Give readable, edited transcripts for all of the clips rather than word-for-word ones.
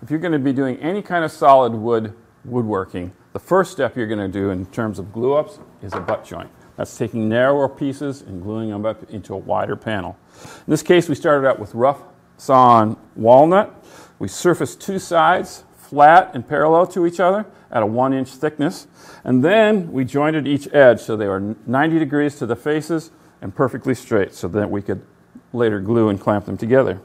if you're going to be doing any kind of solid woodworking, the first step you're going to do in terms of glue-ups is a butt joint. That's taking narrower pieces and gluing them up into a wider panel. In this case, we started out with rough sawn walnut. We surfaced two sides flat and parallel to each other at a 1-inch thickness. And then we jointed each edge so they were 90 degrees to the faces and perfectly straight so that we could later glue and clamp them together.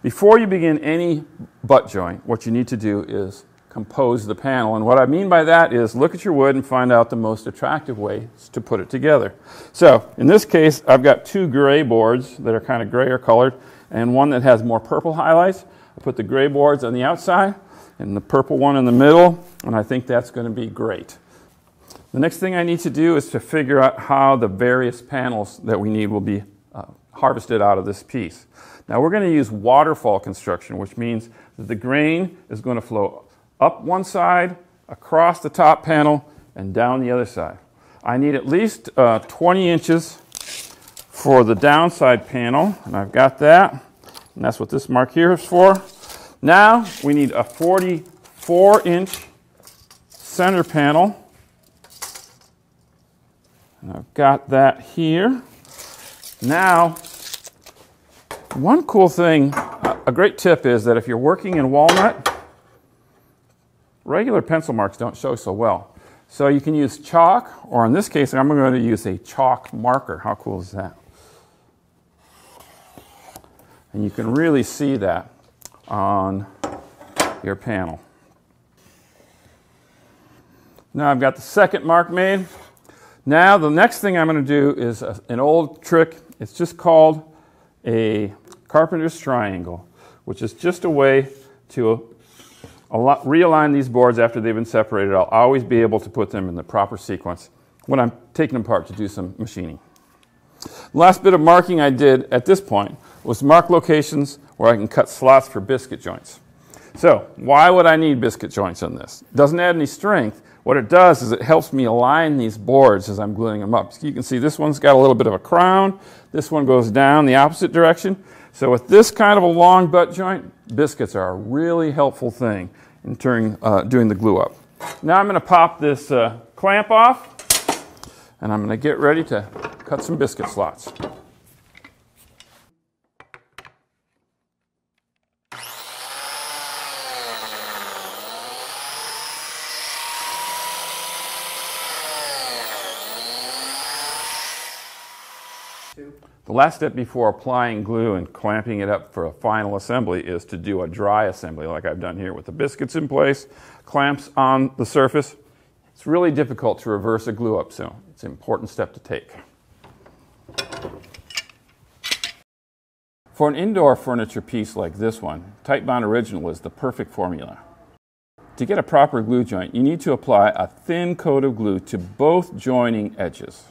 Before you begin any butt joint, what you need to do is compose the panel. And what I mean by that is look at your wood and find out the most attractive ways to put it together. So in this case, I've got two gray boards that are kind of grayer colored and one that has more purple highlights. I put the gray boards on the outside and the purple one in the middle, and I think that's going to be great. The next thing I need to do is to figure out how the various panels that we need will be harvested out of this piece. Now we're going to use waterfall construction, which means that the grain is going to flow up one side, across the top panel, and down the other side. I need at least 20 inches for the downside panel, and I've got that, and that's what this mark here is for. Now we need a 44-inch center panel, and I've got that here. Now, one cool thing, a great tip is that if you're working in walnut, regular pencil marks don't show so well. So you can use chalk, or in this case, I'm going to use a chalk marker. How cool is that? And you can really see that on your panel. Now I've got the second mark made. Now the next thing I'm going to do is an old trick. It's just called a Carpenter's triangle, which is just a way to realign these boards after they've been separated. I'll always be able to put them in the proper sequence when I'm taking them apart to do some machining. The last bit of marking I did at this point was mark locations where I can cut slots for biscuit joints. So why would I need biscuit joints on this? It doesn't add any strength. What it does is it helps me align these boards as I'm gluing them up. So you can see this one's got a little bit of a crown. This one goes down the opposite direction. So with this kind of a long butt joint, biscuits are a really helpful thing in doing the glue up. Now I'm going to pop this clamp off, and I'm going to get ready to cut some biscuit slots. The last step before applying glue and clamping it up for a final assembly is to do a dry assembly like I've done here with the biscuits in place, clamps on the surface. It's really difficult to reverse a glue up, so it's an important step to take. For an indoor furniture piece like this one, Titebond Original is the perfect formula. To get a proper glue joint, you need to apply a thin coat of glue to both joining edges.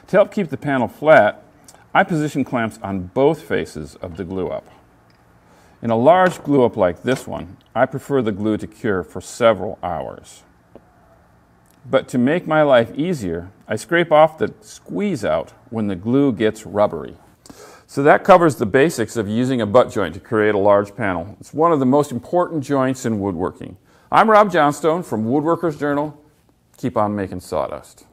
To help keep the panel flat, I position clamps on both faces of the glue up. In a large glue up like this one, I prefer the glue to cure for several hours. But to make my life easier, I scrape off the squeeze out when the glue gets rubbery. So that covers the basics of using a butt joint to create a large panel. It's one of the most important joints in woodworking. I'm Rob Johnstone from Woodworker's Journal. Keep on making sawdust.